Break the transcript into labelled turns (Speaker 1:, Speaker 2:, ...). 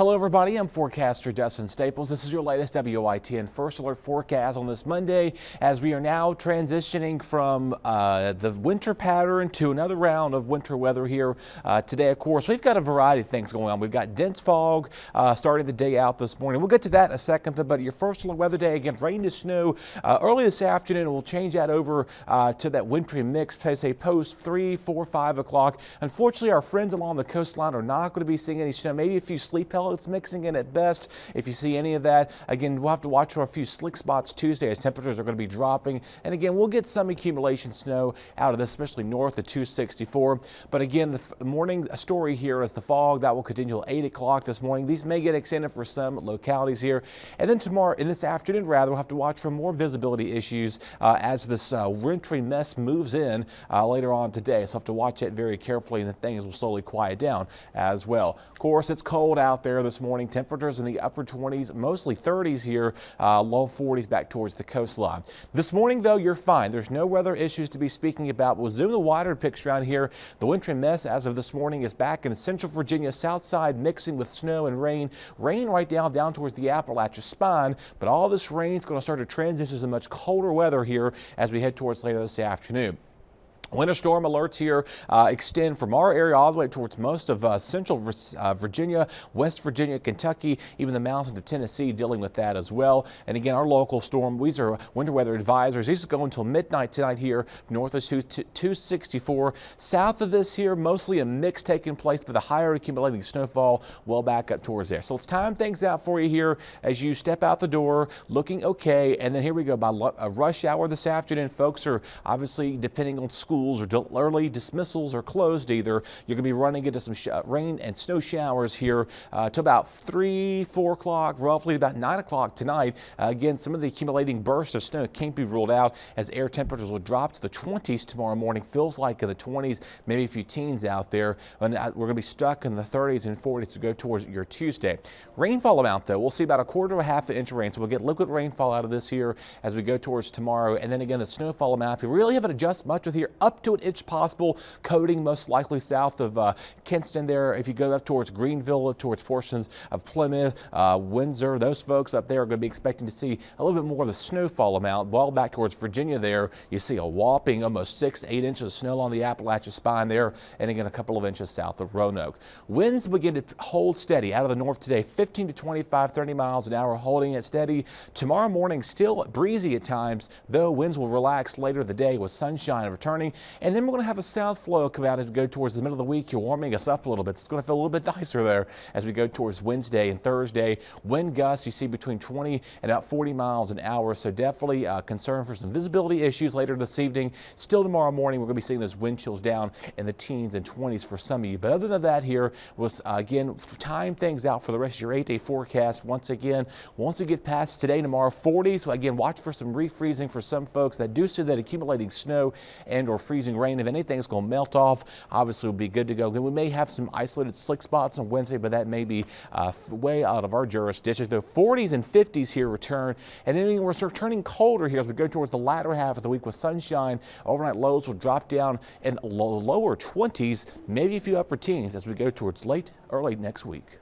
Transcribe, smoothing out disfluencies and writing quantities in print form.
Speaker 1: Hello everybody, I'm forecaster Dustin Staples. This is your latest WITN First Alert forecast on this Monday as we are now transitioning from the winter pattern to another round of winter weather here today. Of course, we've got a variety of things going on. We've got dense fog starting the day out this morning. We'll get to that in a second, but your first alert weather day, again, rain to snow early this afternoon. We'll change that over to that wintry mix, say post 3, 4, 5 o'clock. Unfortunately, our friends along the coastline are not going to be seeing any snow. Maybe a few sleep pellets mixing in at best. If you see any of that, again, we'll have to watch for a few slick spots Tuesday as temperatures are going to be dropping. And again, we'll get some accumulation snow out of this, especially north of 264. But again, the morning story here is the fog that will continue till 8 o'clock this morning. These may get extended for some localities here. And then tomorrow, in this afternoon, rather, we'll have to watch for more visibility issues as this wintry mess moves in later on today. So we'll have to watch it very carefully, and then things will slowly quiet down as well. Of course, it's cold out there this morning. Temperatures in the upper 20s, mostly 30s here, low 40s back towards the coastline. This morning, though, you're fine. There's no weather issues to be speaking about. We'll zoom the wider picture around here. The wintry mess as of this morning is back in central Virginia, south side, mixing with snow and rain. Rain right down towards the Appalachia spine, but all this rain is going to start to transition to much colder weather here as we head towards later this afternoon. Winter storm alerts here extend from our area all the way towards most of central Virginia, West Virginia, Kentucky, even the mountains of Tennessee dealing with that as well. And again, our local storm, these are winter weather advisories. These go until midnight tonight here, north of 264. South of this here, mostly a mix taking place, but the higher accumulating snowfall well back up towards there. So let's time things out for you here as you step out the door, looking okay. And then here we go by a rush hour this afternoon. Folks are obviously, depending on school, or early dismissals are closed either. You're going to be running into some rain and snow showers here to about 3, 4 o'clock, roughly about 9 o'clock tonight. Again, some of the accumulating bursts of snow can't be ruled out as air temperatures will drop to the 20s tomorrow morning. Feels like in the 20s, maybe a few teens out there. And we're going to be stuck in the 30s and 40s to go towards your Tuesday. Rainfall amount, though, we'll see about 1/4 to 1/2 inch of rain. So we'll get liquid rainfall out of this here as we go towards tomorrow. And then again, the snowfall amount, you really haven't adjusted much with here. Up to an inch possible, coating most likely south of Kinston there. If you go up towards Greenville, up towards portions of Plymouth, Windsor, those folks up there are going to be expecting to see a little bit more of the snowfall amount. Well, back towards Virginia there, you see a whopping almost 6 to 8 inches of snow on the Appalachia spine there, and again a couple of inches south of Roanoke. Winds begin to hold steady out of the north today, 15 to 25, 30 miles an hour, holding it steady. Tomorrow morning, still breezy at times, though winds will relax later in the day with sunshine returning. And then we're going to have a south flow come out as we go towards the middle of the week. You're warming us up a little bit. It's going to feel a little bit nicer there as we go towards Wednesday and Thursday. Wind gusts you see between 20 and about 40 miles an hour. So definitely concern for some visibility issues later this evening. Still tomorrow morning, we're going to be seeing those wind chills down in the teens and 20s for some of you. But other than that here, we'll again time things out for the rest of your 8-day forecast. Once again, once we get past today, tomorrow 40s. So again, watch for some refreezing for some folks that do see that accumulating snow and or freezing rain. If anything's going to melt off, obviously we'll be good to go. We may have some isolated slick spots on Wednesday, but that may be way out of our jurisdiction. The 40s and 50s here return, and then we're turning colder here as we go towards the latter half of the week with sunshine. Overnight lows will drop down in the lower 20s, maybe a few upper teens as we go towards early next week.